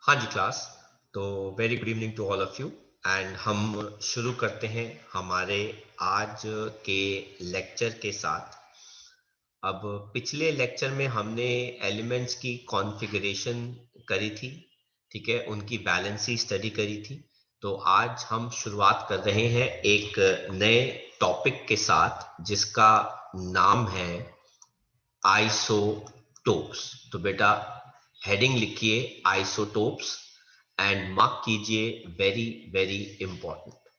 हाँ जी क्लास। तो very good evening to all of you and हम शुरू करते हैं हमारे आज के लेक्चर के साथ। अब पिछले लेक्चर में हमने एलिमेंट्स की कॉन्फ़िगरेशन करी थी, ठीक है, उनकी बैलेंसी स्टडी करी थी। तो आज हम शुरुआत कर रहे हैं एक नए टॉपिक के साथ जिसका नाम है आइसोटोप्स। तो बेटा हेडिंग लिखिए आइसोटोप्स एंड मार्क कीजिए वेरी वेरी इंपॉर्टेंट।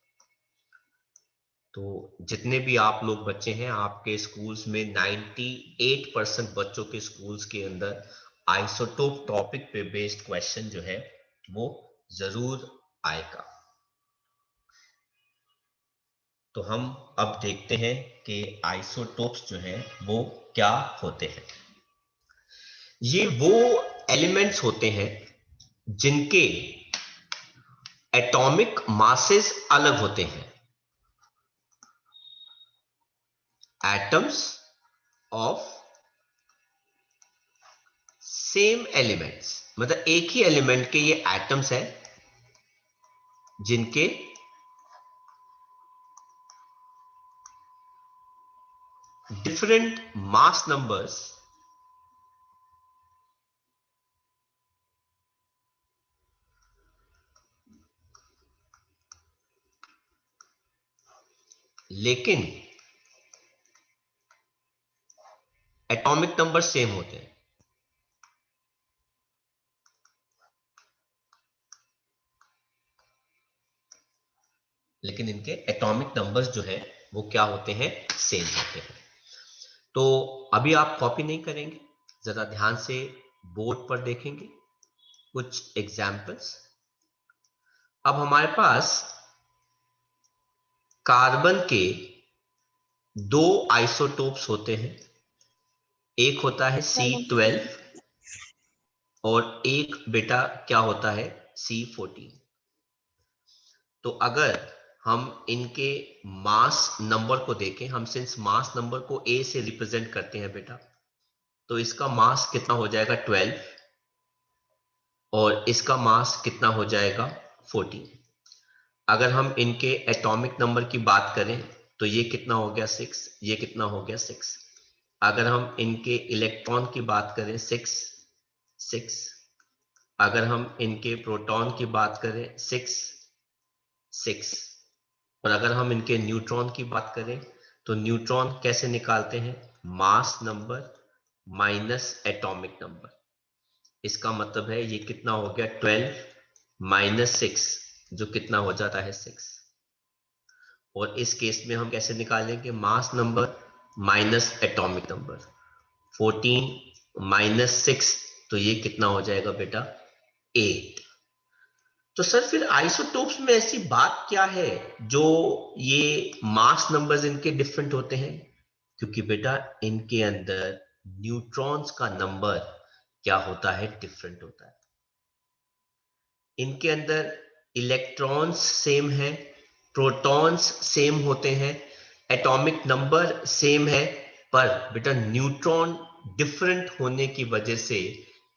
तो जितने भी आप लोग बच्चे हैं आपके स्कूल्स में 98% बच्चों के स्कूल्स के अंदर आइसोटोप टॉपिक पे बेस्ड क्वेश्चन जो है वो जरूर आएगा। तो हम अब देखते हैं कि आइसोटोप्स जो है वो क्या होते हैं। ये वो एलिमेंट्स होते हैं जिनके एटॉमिक मासेस अलग होते हैं। एटम्स ऑफ सेम एलिमेंट्स, मतलब एक ही एलिमेंट के ये एटम्स हैं जिनके डिफरेंट मास नंबर्स लेकिन एटॉमिक नंबर सेम होते हैं। लेकिन इनके एटॉमिक नंबर्स जो है वो क्या होते हैं, सेम होते हैं। तो अभी आप कॉपी नहीं करेंगे, जरा ध्यान से बोर्ड पर देखेंगे कुछ एग्जाम्पल्स। अब हमारे पास कार्बन के दो आइसोटोप्स होते हैं। एक होता है C12 और एक बेटा क्या होता है C14। तो अगर हम इनके मास नंबर को देखें, हम सिंस मास नंबर को A से रिप्रेजेंट करते हैं बेटा, तो इसका मास कितना हो जाएगा 12 और इसका मास कितना हो जाएगा 14। अगर हम इनके एटॉमिक नंबर की बात करें तो ये कितना हो गया 6, ये कितना हो गया 6। अगर हम इनके इलेक्ट्रॉन की बात करें 6 6। अगर हम इनके प्रोटॉन की बात करें 6 6। और अगर हम इनके न्यूट्रॉन की बात करें तो न्यूट्रॉन कैसे निकालते हैं, mass number minus atomic number. इसका मतलब है ये कितना हो गया 12 माइनस 6, जो कितना हो जाता है 6। और इस केस में हम कैसे निकालेंगे, mass number minus atomic number. 14 minus 6, तो ये कितना हो जाएगा बेटा 8। तो सर फिर आइसोटोप्स में ऐसी बात क्या है जो ये मास नंबर्स इनके डिफरेंट होते हैं? क्योंकि बेटा इनके अंदर न्यूट्रॉन्स का नंबर क्या होता है, डिफरेंट होता है। इनके अंदर इलेक्ट्रॉन्स सेम है, प्रोटॉन्स सेम होते हैं, एटॉमिक नंबर सेम है, पर बेटा न्यूट्रॉन डिफरेंट होने की वजह से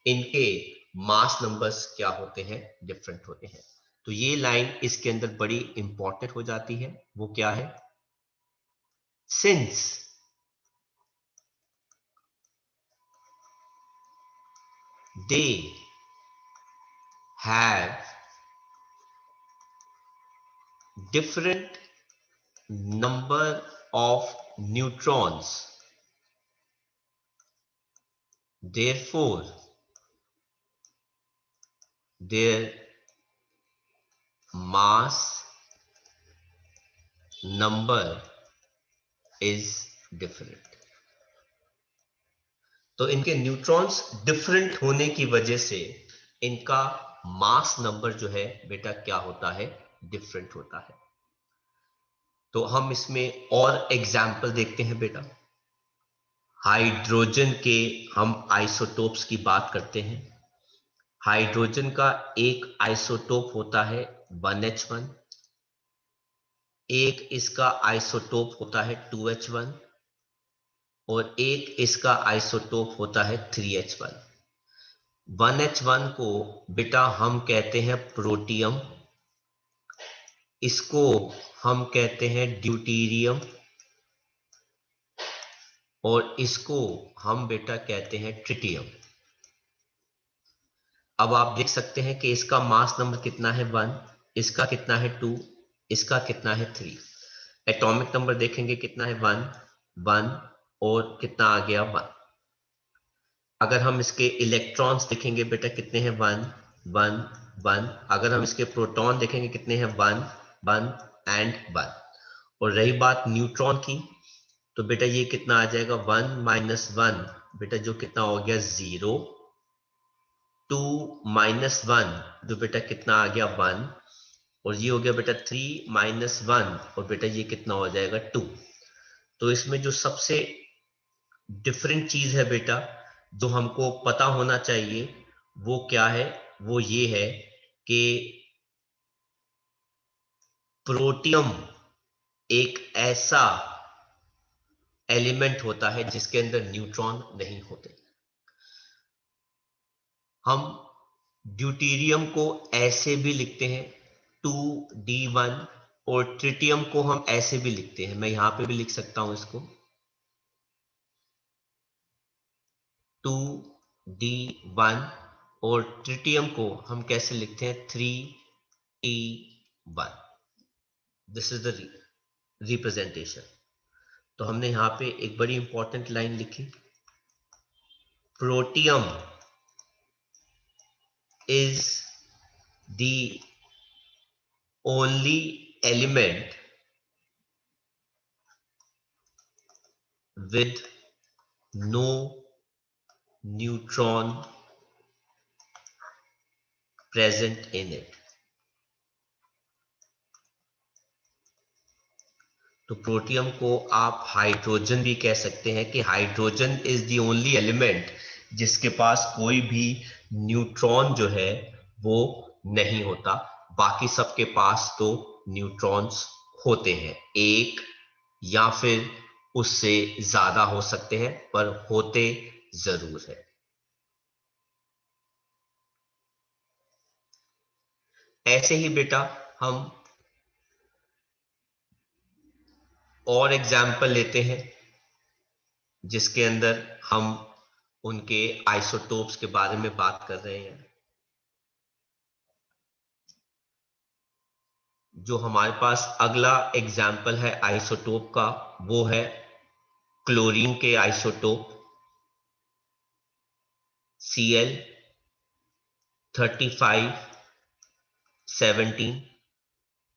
इनके मास नंबर्स क्या होते हैं, डिफरेंट होते हैं। तो ये लाइन इसके अंदर बड़ी इंपॉर्टेंट हो जाती है। वो क्या है, since they have different number of neutrons, therefore their mass number is different। तो इनके न्यूट्रॉन्स डिफरेंट होने की वजह से इनका मास नंबर जो है बेटा क्या होता है, डिफरेंट होता है। तो हम इसमें और एग्जाम्पल देखते हैं बेटा। हाइड्रोजन के हम आइसोटोप्स की बात करते हैं। हाइड्रोजन का एक आइसोटोप होता है 1H1, एक इसका आइसोटोप होता है 2H1 और एक इसका आइसोटोप होता है 3H1। 1H1 को बेटा हम कहते हैं प्रोटियम, इसको हम कहते हैं ड्यूटीरियम, और इसको हम बेटा कहते हैं ट्रिटियम। अब आप देख सकते हैं कि इसका मास नंबर कितना है 1, इसका कितना है 2, इसका कितना है 3। एटॉमिक नंबर देखेंगे कितना है 1 1, और कितना आ गया 1। अगर हम इसके इलेक्ट्रॉन्स देखेंगे बेटा कितने हैं 1 1 1। अगर हम इसके प्रोटॉन देखेंगे कितने हैं 1 1 एंड 1। और रही बात न्यूट्रॉन की, तो बेटा ये कितना आ जाएगा 1 माइनस 1, बेटा जो कितना हो गया 0, 2 माइनस 1 जो बेटा कितना आ गया 1, और ये हो गया बेटा 3 माइनस 1, और बेटा ये कितना हो जाएगा 2। तो इसमें जो सबसे डिफरेंट चीज है बेटा जो हमको पता होना चाहिए वो क्या है, वो ये है कि प्रोटियम एक ऐसा एलिमेंट होता है जिसके अंदर न्यूट्रॉन नहीं होते। हम ड्यूटीरियम को ऐसे भी लिखते हैं 2D1, और ट्रिटियम को हम ऐसे भी लिखते हैं, मैं यहां पे भी लिख सकता हूं इसको 2D1, और ट्रिटियम को हम कैसे लिखते हैं 3T1। This is the representation. तो हमने यहां पे एक बड़ी इंपॉर्टेंट लाइन लिखी, protium is the only element with no neutron present in it। तो प्रोटियम को आप हाइड्रोजन भी कह सकते हैं कि hydrogen is the only element जिसके पास कोई भी न्यूट्रॉन जो है वो नहीं होता। बाकी सबके पास तो न्यूट्रॉन्स होते हैं, एक या फिर उससे ज्यादा हो सकते हैं, पर होते जरूर है। ऐसे ही बेटा हम और एग्जाम्पल लेते हैं जिसके अंदर हम उनके आइसोटोप्स के बारे में बात कर रहे हैं। जो हमारे पास अगला एग्जाम्पल है आइसोटोप का, वो है क्लोरीन के आइसोटोप Cl3517,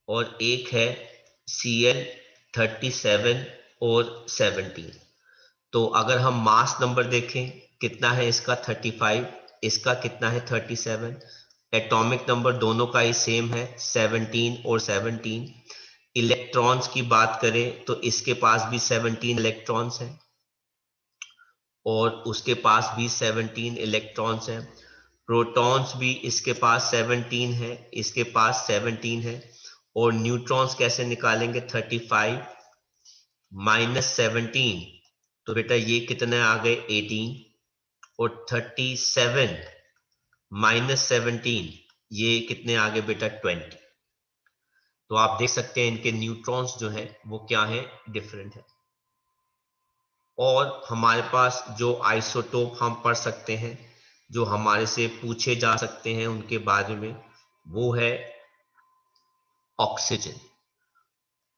और एक है Cl37 और 17। तो अगर हम मास नंबर देखें कितना है इसका 35, इसका कितना है 37। एटॉमिक नंबर दोनों का ही सेम है 17 और 17। इलेक्ट्रॉन्स की बात करें तो इसके पास भी 17 इलेक्ट्रॉन्स हैं और उसके पास भी 17 इलेक्ट्रॉन्स हैं। प्रोटॉन्स भी इसके पास 17 है, इसके पास 17 है। और न्यूट्रॉन्स कैसे निकालेंगे 35 माइनस 17, तो बेटा ये कितने आ गए 18, और 37 माइनस 17 ये कितने आ गए बेटा 20। तो आप देख सकते हैं इनके न्यूट्रॉन्स जो है वो क्या है, डिफरेंट है। और हमारे पास जो आइसोटोप हम पढ़ सकते हैं जो हमारे से पूछे जा सकते हैं उनके बारे में, वो है ऑक्सीजन।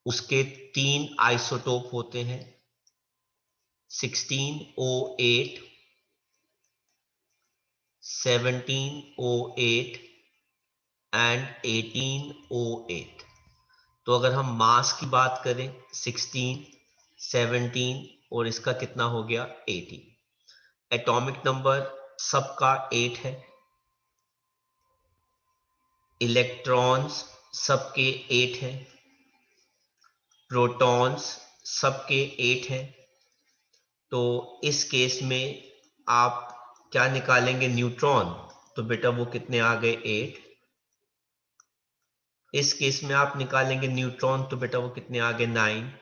उसके 3 आइसोटोप होते हैं 16O8, 17O8 एंड 18O8। तो अगर हम मास की बात करें 16 17 और इसका कितना हो गया 18। एटॉमिक नंबर सबका 8 है, इलेक्ट्रॉन्स सबके 8 हैं, प्रोटॉन्स सबके 8 हैं। तो इस केस में आप क्या निकालेंगे न्यूट्रॉन, तो बेटा वो कितने आ गए 8। इस केस में आप निकालेंगे न्यूट्रॉन तो बेटा वो कितने आ गए 9।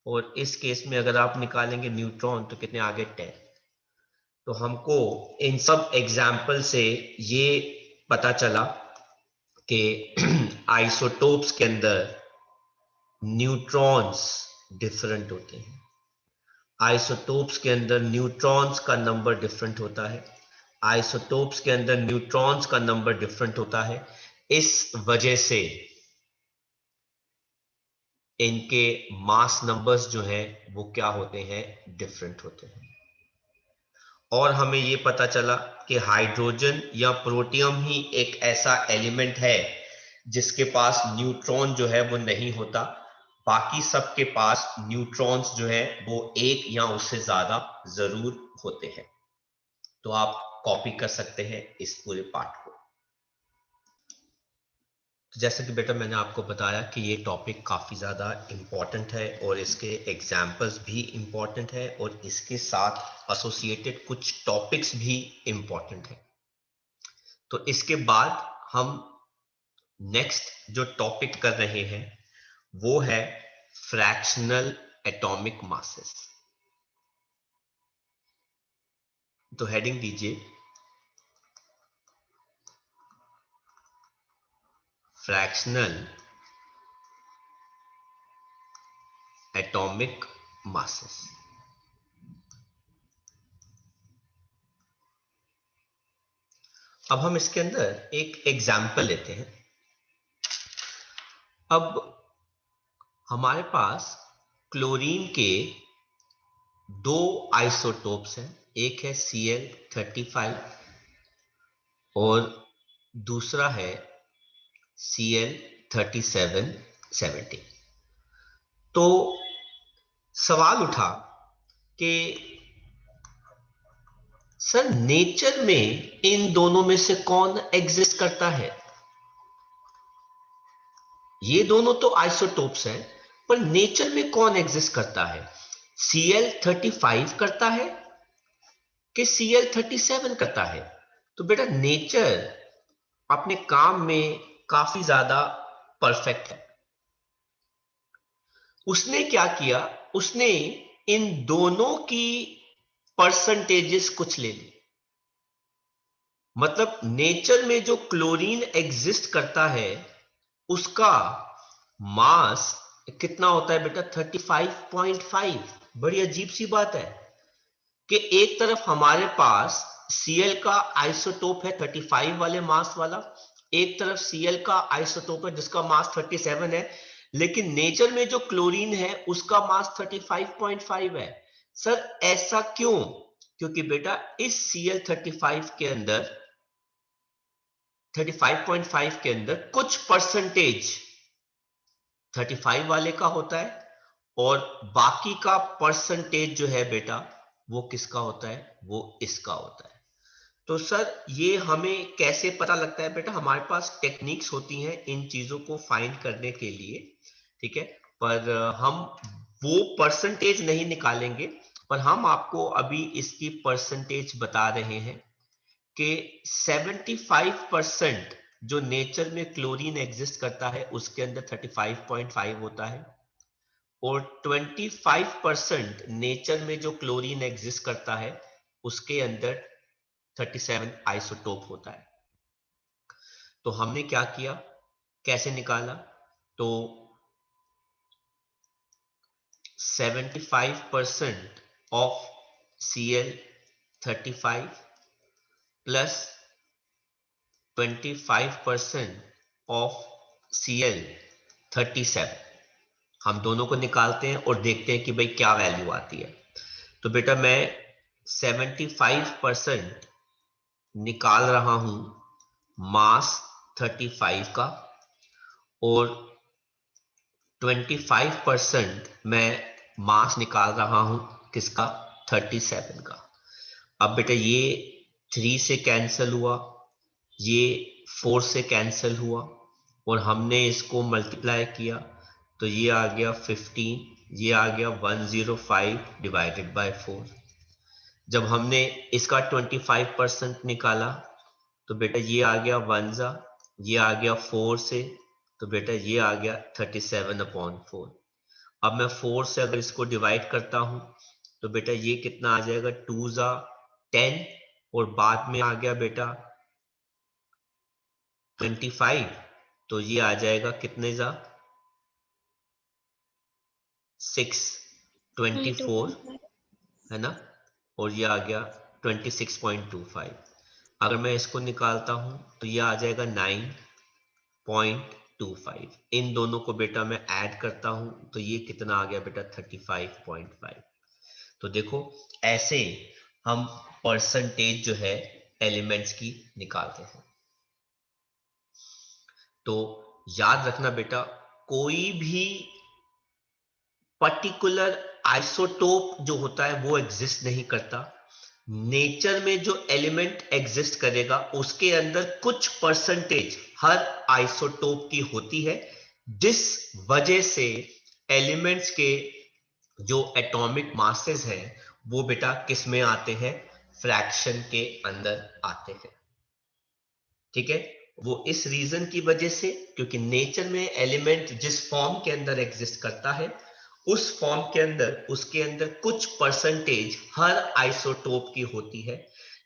और इस केस में अगर आप निकालेंगे न्यूट्रॉन तो कितने आ गए 10। तो हमको इन सब एग्जाम्पल से ये पता चला कि आइसोटोप्स के अंदर न्यूट्रॉन्स डिफरेंट होते हैं। आइसोटोप्स के अंदर न्यूट्रॉन्स का नंबर डिफरेंट होता है। आइसोटोप्स के अंदर न्यूट्रॉन्स का नंबर डिफरेंट होता है। इस वजह से इनके मास नंबर्स जो हैं वो क्या होते हैं, डिफरेंट होते हैं। और हमें ये पता चला कि हाइड्रोजन या प्रोटियम ही एक ऐसा एलिमेंट है जिसके पास न्यूट्रॉन जो है वो नहीं होता। बाकी सबके पास न्यूट्रॉन्स जो है वो एक या उससे ज्यादा जरूर होते हैं। तो आप कॉपी कर सकते हैं इस पूरे पार्ट को। तो जैसे कि बेटा मैंने आपको बताया कि ये टॉपिक काफ़ी ज़्यादा इम्पॉर्टेंट है और इसके एग्जाम्पल्स भी इम्पॉर्टेंट है और इसके साथ एसोसिएटेड कुछ टॉपिक्स भी इम्पॉर्टेंट है। तो इसके बाद हम नेक्स्ट जो टॉपिक कर रहे हैं वो है फ्रैक्शनल एटॉमिक मासेस। तो हेडिंग दीजिए फ्रैक्शनल एटॉमिक मासेस। अब हम इसके अंदर एक एग्जाम्पल लेते हैं। अब हमारे पास क्लोरीन के दो आइसोटोप्स हैं, एक है Cl35 और दूसरा है Cl3770। तो सवाल उठा कि सर नेचर में इन दोनों में से कौन एग्जिस्ट करता है? ये दोनों तो आइसोटोप्स हैं, पर नेचर में कौन एग्जिस्ट करता है? Cl35 करता है कि Cl37 करता है? तो बेटा नेचर अपने काम में काफी ज्यादा परफेक्ट है। उसने क्या किया, उसने इन दोनों की परसेंटेजेस कुछ ले ली। मतलब नेचर में जो क्लोरीन एग्जिस्ट करता है उसका मास कितना होता है बेटा? 35.5। बड़ी अजीब सी बात है कि एक तरफ हमारे पास Cl का आइसोटोप है 35 वाले मास वाला, एक तरफ Cl का आइसोटोप है जिसका मास 37 है, लेकिन नेचर में जो क्लोरीन है उसका मास 35.5 है। सर ऐसा क्यों? क्योंकि बेटा इस Cl35 के अंदर 35.5 के अंदर कुछ परसेंटेज 35 वाले का होता है और बाकी का परसेंटेज जो है बेटा वो किसका होता है? वो इसका होता है। तो सर ये हमें कैसे पता लगता है बेटा? हमारे पास टेक्निक्स होती हैं इन चीजों को फाइंड करने के लिए, ठीक है, पर हम वो परसेंटेज नहीं निकालेंगे, पर हम आपको अभी इसकी परसेंटेज बता रहे हैं कि 75% जो नेचर में क्लोरीन एग्जिस्ट करता है उसके अंदर 35.5 होता है और 25% नेचर में जो क्लोरीन एग्जिस्ट करता है उसके अंदर 37 आइसोटोप होता है। तो हमने क्या किया, कैसे निकाला? तो 75% of Cl35 plus 25% of Cl37, हम दोनों को निकालते हैं और देखते हैं कि भाई क्या वैल्यू आती है। तो बेटा मैं 75% निकाल रहा हूं मास 35 का और 25% मैं मास निकाल रहा हूं किसका? 37 का। अब बेटा ये 3 से कैंसिल हुआ, ये 4 से कैंसिल हुआ और हमने इसको मल्टीप्लाई किया तो ये आ गया 15, ये आ गया 105 डिवाइडेड बाय 4। जब हमने इसका 25% निकाला तो बेटा ये आ गया 1 जा, ये आ गया 4 से, तो बेटा ये आ गया 37/4। अब मैं 4 से अगर इसको डिवाइड करता हूं तो बेटा ये कितना आ जाएगा? 2 जा 10 और बाद में आ गया बेटा 25, तो ये आ जाएगा कितने जा 6, 24 है ना, और ये आ गया 26.25। अगर मैं इसको निकालता हूं तो ये आ जाएगा 9.25। इन दोनों को बेटा मैं ऐड करता हूं तो ये कितना आ गया बेटा 35.5। तो देखो ऐसे हम परसेंटेज जो है एलिमेंट्स की निकालते हैं। तो याद रखना बेटा, कोई भी पर्टिकुलर आइसोटोप जो होता है वो एग्जिस्ट नहीं करता। नेचर में जो एलिमेंट एग्जिस्ट करेगा उसके अंदर कुछ परसेंटेज हर आइसोटोप की होती है, जिस वजह से एलिमेंट्स के जो एटॉमिक मासेस हैं वो बेटा किस में आते हैं, फ्रैक्शन के अंदर आते हैं। ठीक है, वो इस रीजन की वजह से क्योंकि नेचर में एलिमेंट जिस फॉर्म के अंदर एग्जिस्ट करता है उस फॉर्म के अंदर उसके अंदर कुछ परसेंटेज हर आइसोटोप की होती है।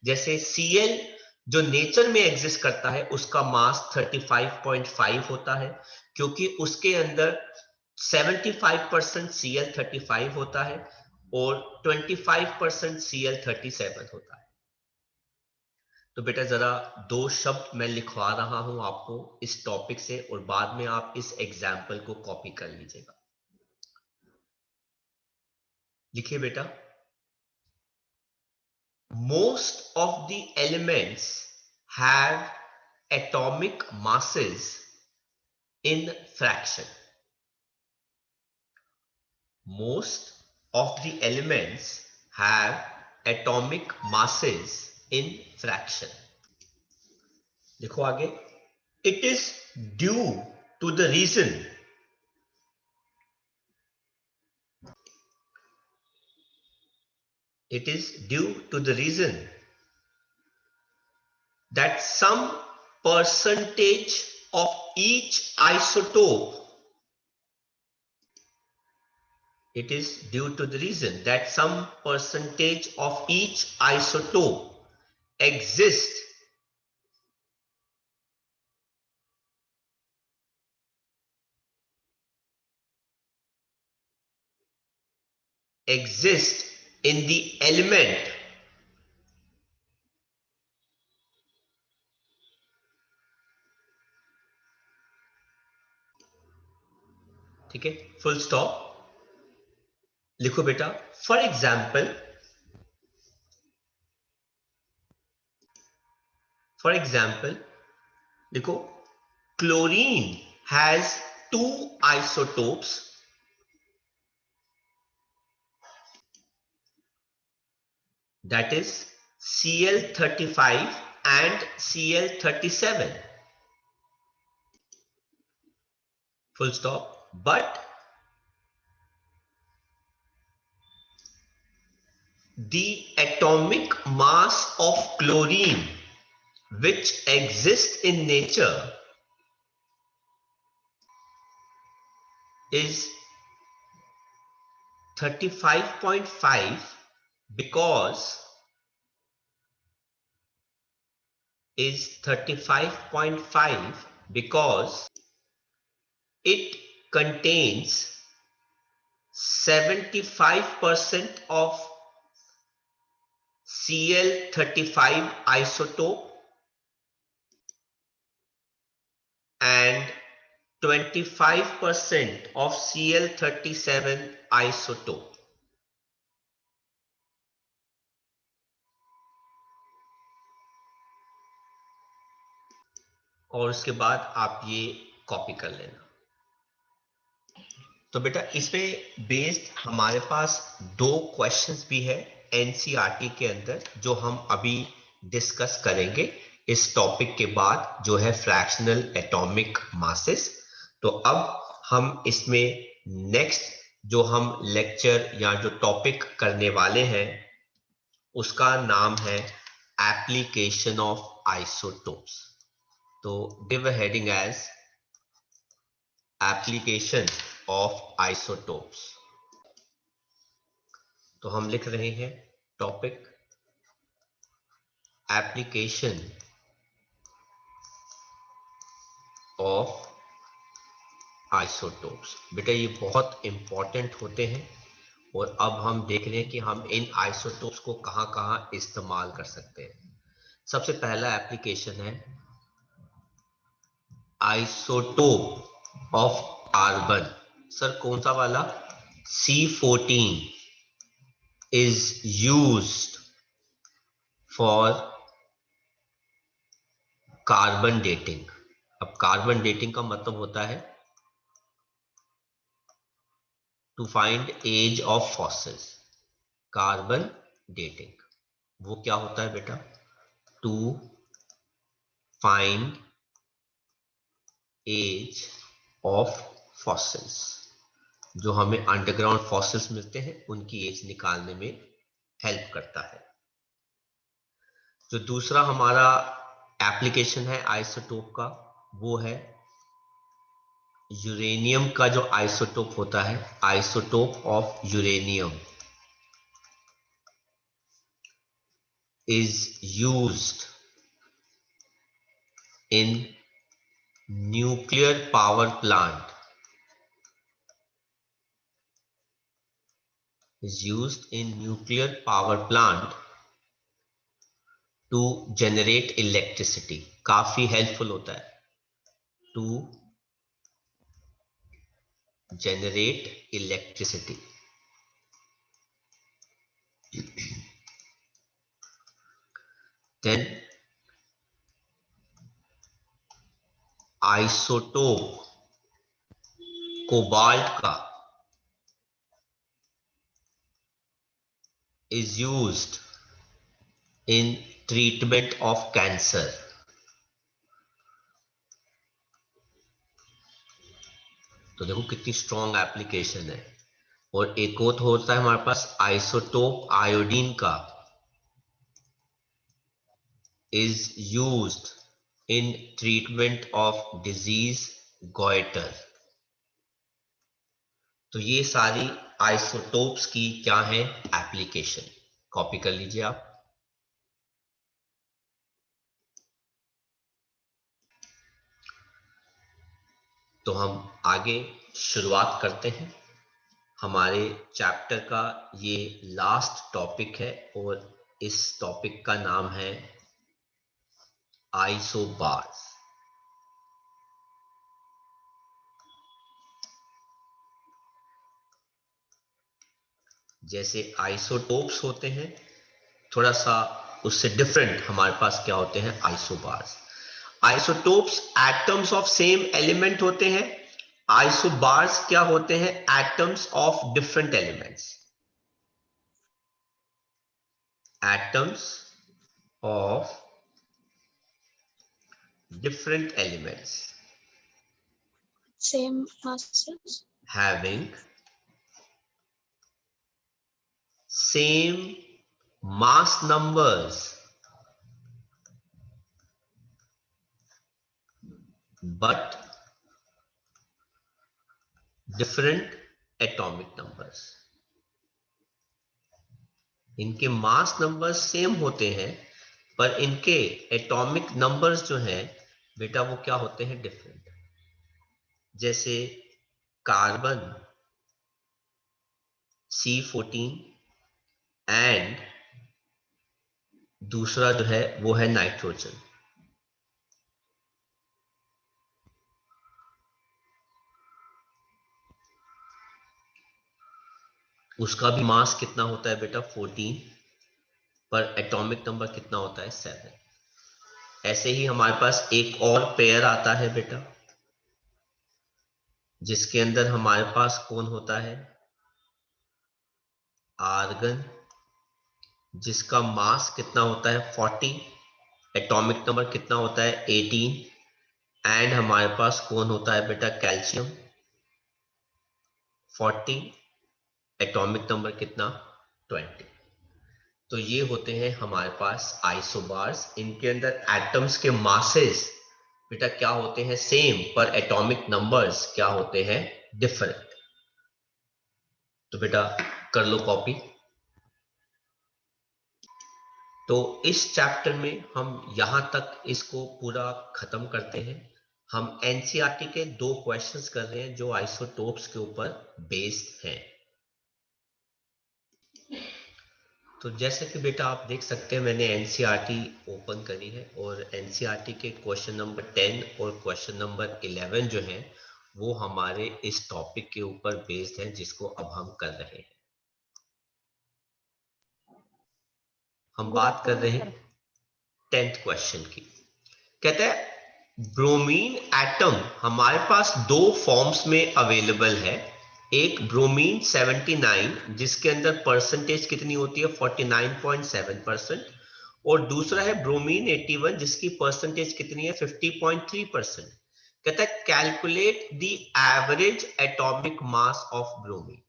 जैसे Cl जो नेचर में एग्जिस्ट करता है उसका मास 35.5 होता है, क्योंकि उसके अंदर 75% Cl35 होता है और 25% Cl37 होता है। तो बेटा जरा दो शब्द मैं लिखवा रहा हूं आपको इस टॉपिक से और बाद में आप इस एग्जाम्पल को कॉपी कर लीजिएगा। लिखिए बेटा, most of the elements have atomic masses in fraction. Most of the elements have atomic masses in fraction. देखो आगे, it is due to the reason that some percentage of each isotope exists in the element ठीक है, full stop. लिखो बेटा, for example देखो, chlorine has 2 isotopes, that is Cl35 and Cl37, full stop. But the atomic mass of chlorine which exists in nature is 35.5 because it contains 75% of Cl35 isotope and 25% of Cl37 isotope. और उसके बाद आप ये copy कर लेना। तो बेटा इस पे बेस्ड हमारे पास 2 क्वेश्चंस भी है एनसीईआरटी के अंदर जो हम अभी डिस्कस करेंगे इस टॉपिक के बाद, जो है फ्रैक्शनल एटॉमिक मासेस। तो अब हम इसमें नेक्स्ट जो हम लेक्चर या जो टॉपिक करने वाले हैं उसका नाम है एप्लीकेशन ऑफ आइसोटोप्स। तो give a heading as application of isotopes. तो हम लिख रहे हैं टॉपिक एप्लीकेशन ऑफ आइसोटोप्स। बेटा ये बहुत इंपॉर्टेंट होते हैं और अब हम देख रहे हैं कि हम इन आइसोटोप्स को कहां कहां इस्तेमाल कर सकते हैं। सबसे पहला एप्लीकेशन है आइसोटोप ऑफ कार्बन। सर कौन सा वाला? C14 is used for carbon dating. अब कार्बन डेटिंग का मतलब होता है to find age of fossils. Carbon dating वो क्या होता है बेटा? To find age of fossils. जो हमें अंडरग्राउंड फॉसिल्स मिलते हैं उनकी एज निकालने में हेल्प करता है। जो दूसरा हमारा एप्लीकेशन है आइसोटोप का वो है यूरेनियम का। जो आइसोटोप होता है isotope of uranium is used in nuclear power plant is used in nuclear power plant to generate electricity। काफी हेल्पफुल होता है to generate electricity। then isotope cobalt का is used in treatment of cancer। तो देखो कितनी strong application है। और एक और होता है हमारे पास आइसोटोप आयोडीन का is used in treatment of disease goiter। तो ये सारी आइसोटोप्स की क्या है एप्लीकेशन। कॉपी कर लीजिए आप। तो हम आगे शुरुआत करते हैं। हमारे चैप्टर का ये लास्ट टॉपिक है और इस टॉपिक का नाम है आइसोबार्स। जैसे आइसोटोप्स होते हैं थोड़ा सा उससे डिफरेंट हमारे पास क्या होते हैं isobars. Isotopes atoms of same element होते हैं। आइसोबार्स क्या होते हैं? Atoms of different elements. Atoms of different elements same masses having same mass numbers but different atomic numbers। इनके मास नंबर्स सेम होते हैं पर इनके एटॉमिक नंबर्स जो हैं बेटा वो क्या होते हैं? डिफरेंट। जैसे कार्बन C14 एंड दूसरा जो है वो है नाइट्रोजन। उसका भी मास कितना होता है बेटा? 14 पर एटॉमिक नंबर कितना होता है? 7। ऐसे ही हमारे पास एक और पेयर आता है बेटा जिसके अंदर हमारे पास कौन होता है? आर्गन, जिसका मास कितना होता है? 40। एटॉमिक नंबर कितना होता है? 18। एंड हमारे पास कौन होता है बेटा? कैल्शियम, 40। एटॉमिक नंबर कितना? 20। तो ये होते हैं हमारे पास आइसोबार्स। इनके अंदर एटम्स के मासेस बेटा क्या होते हैं? सेम, पर एटॉमिक नंबर्स क्या होते हैं? डिफरेंट। तो बेटा कर लो कॉपी। तो इस चैप्टर में हम यहां तक इसको पूरा खत्म करते हैं। हम एनसीईआरटी के 2 क्वेश्चंस कर रहे हैं जो आइसोटोप्स के ऊपर बेस्ड हैं। तो जैसे कि बेटा आप देख सकते हैं मैंने एनसीईआरटी ओपन करी है और एनसीईआरटी के क्वेश्चन नंबर 10 और क्वेश्चन नंबर 11 जो है वो हमारे इस टॉपिक के ऊपर बेस्ड है जिसको अब हम कर रहे हैं। हम बात कर रहे हैं 10th क्वेश्चन की। कहता है ब्रोमीन एटम हमारे पास 2 फॉर्म्स में अवेलेबल है। एक ब्रोमीन 79 जिसके अंदर परसेंटेज कितनी होती है 49.7% और दूसरा है ब्रोमीन 81 जिसकी परसेंटेज कितनी है 50.3%। कहता है calculate the average atomic mass of bromine.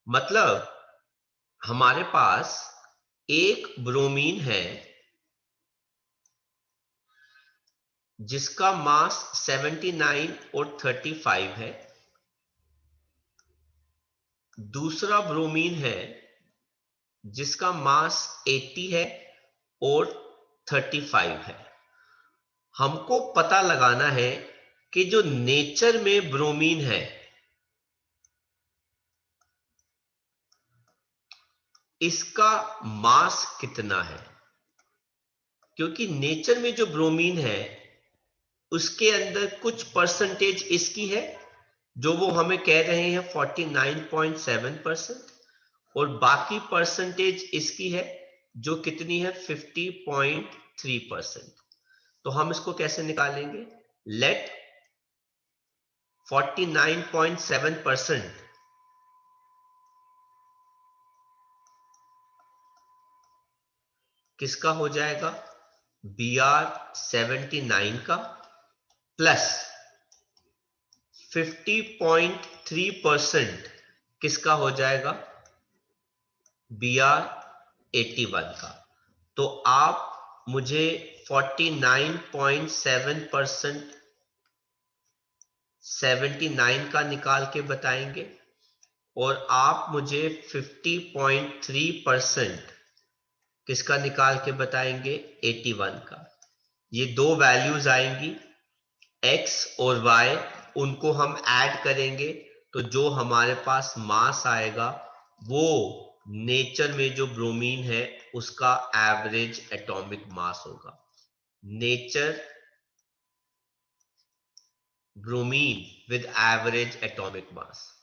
मतलब हमारे पास एक ब्रोमीन है जिसका मास 79 और 35 है, दूसरा ब्रोमीन है जिसका मास 80 है और 35 है। हमको पता लगाना है कि जो नेचर में ब्रोमीन है इसका मास कितना है, क्योंकि नेचर में जो ब्रोमीन है उसके अंदर कुछ परसेंटेज इसकी है जो वो हमें कह रहे हैं 49.7% और बाकी परसेंटेज इसकी है जो कितनी है 50.3%। तो हम इसको कैसे निकालेंगे? लेट 49.7% किसका हो जाएगा? Br79 का प्लस 50.3% किसका हो जाएगा? Br81 का। तो आप मुझे 49.7% 79 का निकाल के बताएंगे और आप मुझे 50.3% किसका निकाल के बताएंगे? 81 का। ये 2 वैल्यूज आएंगी x और y, उनको हम ऐड करेंगे तो जो हमारे पास मास आएगा वो नेचर में जो ब्रोमीन है उसका एवरेज एटॉमिक मास होगा। Nature bromine with average atomic mass.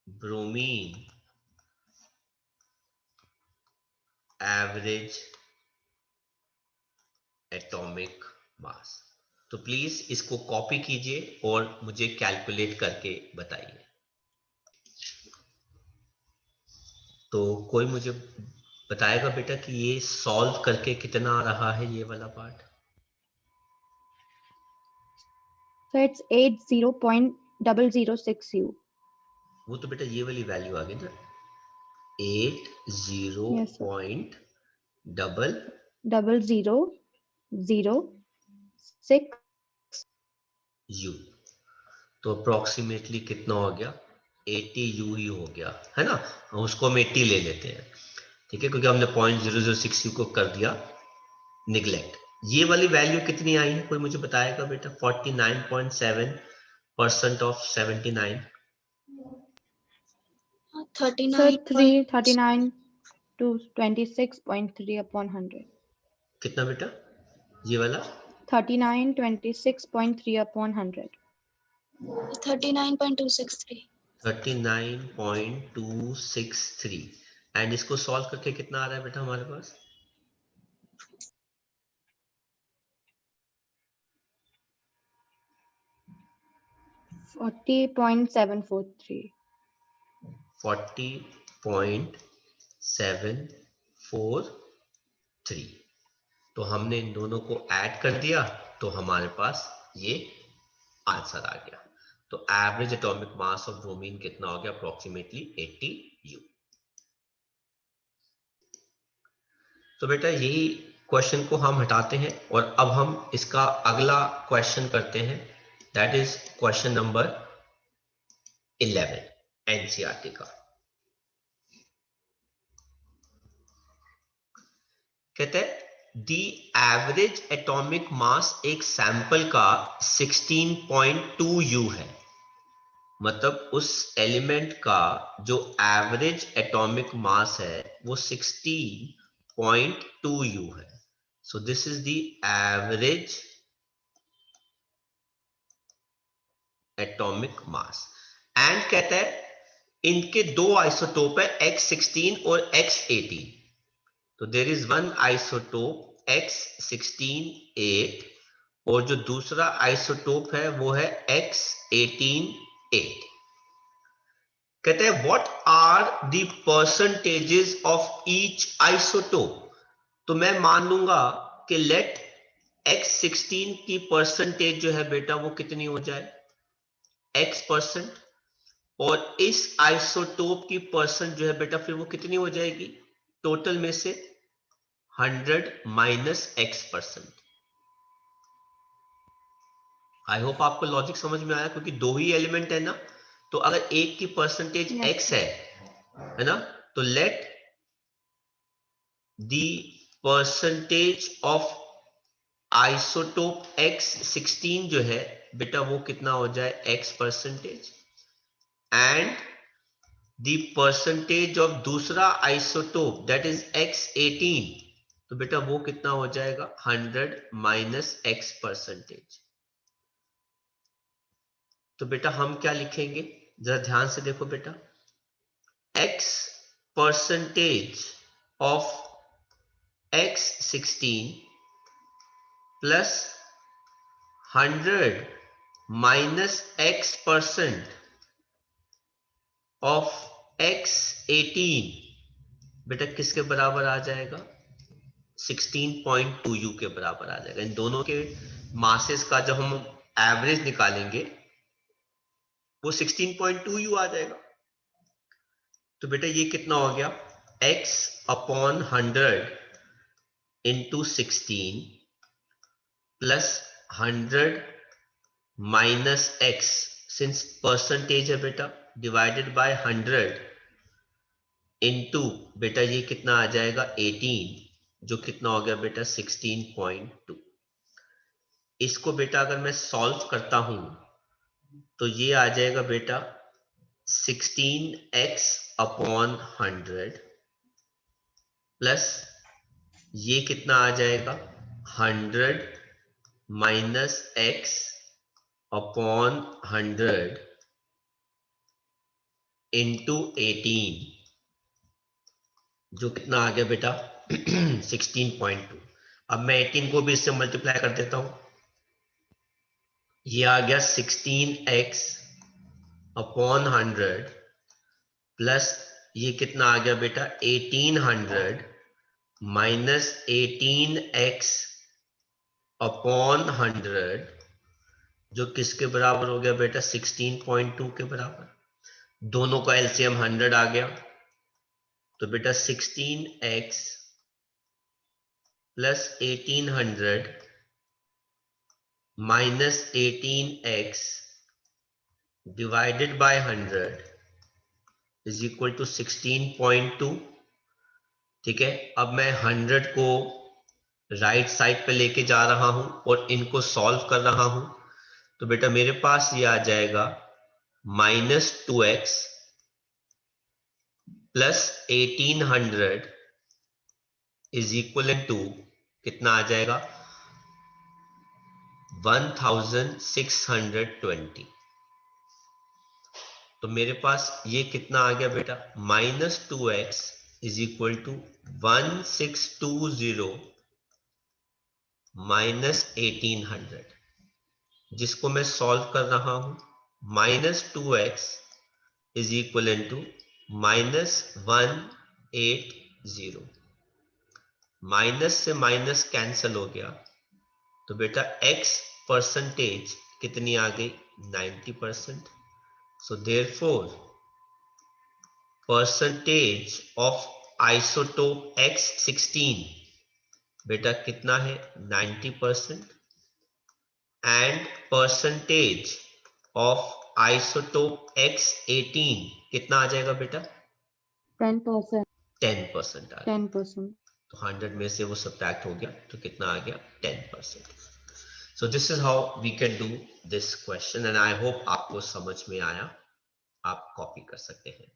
Bromine average atomic mass. तो प्लीज इसको कॉपी कीजिए और मुझे कैलकुलेट करके बताइए। तो कोई मुझे बताएगा बेटा कि ये सॉल्व करके कितना आ रहा है ये वाला पार्ट? So it's 80.006 U. वो तो बेटा ये वाली वैल्यू आ गई ना, 80 Yes, sir. Point double 0006 you. तो अप्रोक्सीमेटली कितना हो गया? 80 यू ही हो गया है ना। उसको हम 80 ले लेते हैं, ठीक है, क्योंकि हमने 0.006 यू को कर दिया निगलेक्ट। ये वाली वैल्यू कितनी आई है कोई मुझे बताएगा बेटा? 49.7% ऑफ 79। Sir, 39 to 26.3 upon 100. कितना बेटा ये वाला? 39 26.3 upon 100. 39.263. 39.263 एंड इसको सॉल्व करके कितना आ रहा है बेटा हमारे पास? 40.743. 40.743। तो हमने इन दोनों को ऐड कर दिया तो हमारे पास ये आंसर आ गया। तो average atomic mass of bromine कितना हो गया? Approximately 80 you. तो बेटा यही क्वेश्चन को हम हटाते हैं और अब हम इसका अगला क्वेश्चन करते हैं, that is question number 11 NCERT का। कहते हैं दी एवरेज एटॉमिक मास एक सैंपल का 16.2 U है, मतलब उस एलिमेंट का जो एवरेज एटॉमिक मास है वो 16.2 U है। सो this is the average atomic mass. And कहता है इनके दो आइसोटोप है X16 और X18। तो there is one isotope X16 8 और जो दूसरा आइसोटोप है वो है X18 8। कहते हैं what are the percentages of each isotope. तो मैं मान लूंगा कि लेट X16 की परसेंटेज जो है बेटा वो कितनी हो जाए X%, और इस आइसोटोप की परसेंट जो है बेटा फिर वो कितनी हो जाएगी टोटल में से 100 माइनस X%। आई होप आपको लॉजिक समझ में आया, क्योंकि दो ही एलिमेंट है ना, तो अगर एक की परसेंटेज Yes, X sir. है ना, तो let the percentage of isotope X16 जो है बेटा वो कितना हो जाए X%, and the percentage of दूसरा आइसोटोप दैट इज X18, तो बेटा वो कितना हो जाएगा 100 माइनस X%। तो बेटा हम क्या लिखेंगे जरा ध्यान से देखो बेटा, X percentage of X16 plus 100 minus X% of X18 बेटा किसके बराबर आ जाएगा 16.2 U के बराबर आ जाएगा। इन दोनों के मासेस का जब हम एवरेज निकालेंगे वो 16.2 U आ जाएगा। तो बेटा ये कितना हो गया X upon 100 into 16 plus 100 minus X, since percentage है बेटा, डिवाइडेड बाय 100 इंटू बेटा ये कितना आ जाएगा 18, जो कितना हो गया बेटा 16.2। इसको बेटा अगर मैं सॉल्व करता हूं तो ये आ जाएगा बेटा 16x अपॉन 100 प्लस ये कितना आ जाएगा 100 माइनस x अपॉन 100 इंटू 18, जो कितना आ गया बेटा 16.2। अब मैं 18 को भी इससे मल्टीप्लाई कर देता हूं, ये आ गया 16x अपॉन 100 प्लस ये कितना आ गया बेटा 1800 माइनस 18x अपॉन 100, जो किसके बराबर हो गया बेटा 16.2 के बराबर। दोनों का एलसीएम 100 आ गया, तो बेटा 16x plus 1800 minus 18x divided by 100 is equal to 16.2। ठीक है, अब मैं 100 को राइट साइड पे लेके जा रहा हूं और इनको सॉल्व कर रहा हूं, तो बेटा मेरे पास ये आ जाएगा -2x plus 1800 is equal to कितना आ जाएगा 1620। तो मेरे पास ये कितना आ गया बेटा -2x is equal to 1620 minus 1800, जिसको मैं सॉल्व कर रहा हूं -2x is equal to -180, minus से माइनस कैंसल हो गया, तो बेटा x परसेंटेज कितनी आ गई 90%। So therefore percentage of isotope X16 बेटा कितना है 90%, and percentage of isotope X18 कितना आ जाएगा बेटा? 10%. 10% आ गया। 10%. तो 100 में से वो सब्ट्रैक्ट हो गया तो कितना आ गया? 10%। So this is how we can do this question, and I hope आपको समझ में आया, आप कॉपी कर सकते हैं।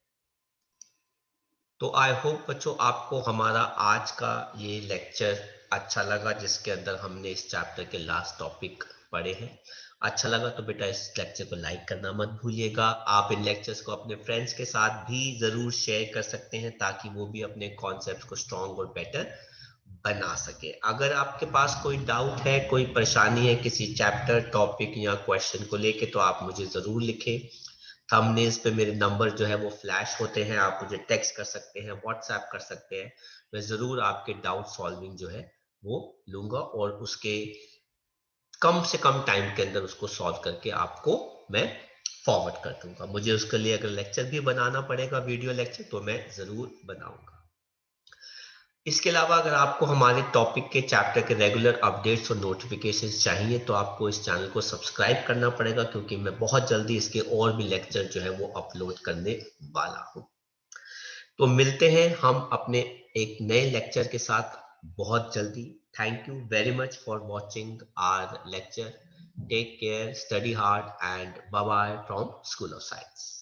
तो आई होप बच्चों आपको हमारा आज का ये लेक्चर अच्छा लगा, जिसके अंदर हमने इस चैप्टर के लास्ट टॉपिक पढ़े हैं। अच्छा लगा तो बेटा इस लेक्चर को लाइक करना मत भूलिएगा। आप इन लेक्चर्स को अपने फ्रेंड्स के साथ भी जरूर शेयर कर सकते हैं, ताकि वो भी अपने कॉन्सेप्ट को स्ट्रॉन्ग और बेटर बना सके। अगर आपके पास कोई डाउट है, कोई परेशानी है किसी चैप्टर, टॉपिक या क्वेश्चन को लेके, तो आप मुझे जरूर लिखें। थंबनेल्स पे मेरे नंबर जो है वो फ्लैश होते हैं, आप मुझे टेक्स्ट कर सकते हैं, व्हाट्सएप कर सकते हैं। मैं जरूर आपके डाउट सॉल्विंग जो है वो लूंगा, और उसके कम से कम टाइम के अंदर उसको सॉल्व करके आपको मैं फॉरवर्ड कर दूंगा। मुझे उसके लिए अगर लेक्चर भी बनाना पड़ेगा, वीडियो लेक्चर, तो मैं जरूर बनाऊंगा। इसके अलावा अगर आपको हमारे टॉपिक के चैप्टर के रेगुलर अपडेट्स और नोटिफिकेशंस चाहिए, तो आपको इस चैनल को सब्सक्राइब करना पड़ेगा, क्योंकि मैं बहुत जल्दी इसके और भी लेक्चर जो है वो अपलोड करने वाला हूं। तो मिलते हैं हम अपने एक नए लेक्चर के साथ बहुत जल्दी। Thank you very much for watching our lecture. Take care, study hard, and bye bye from school of science.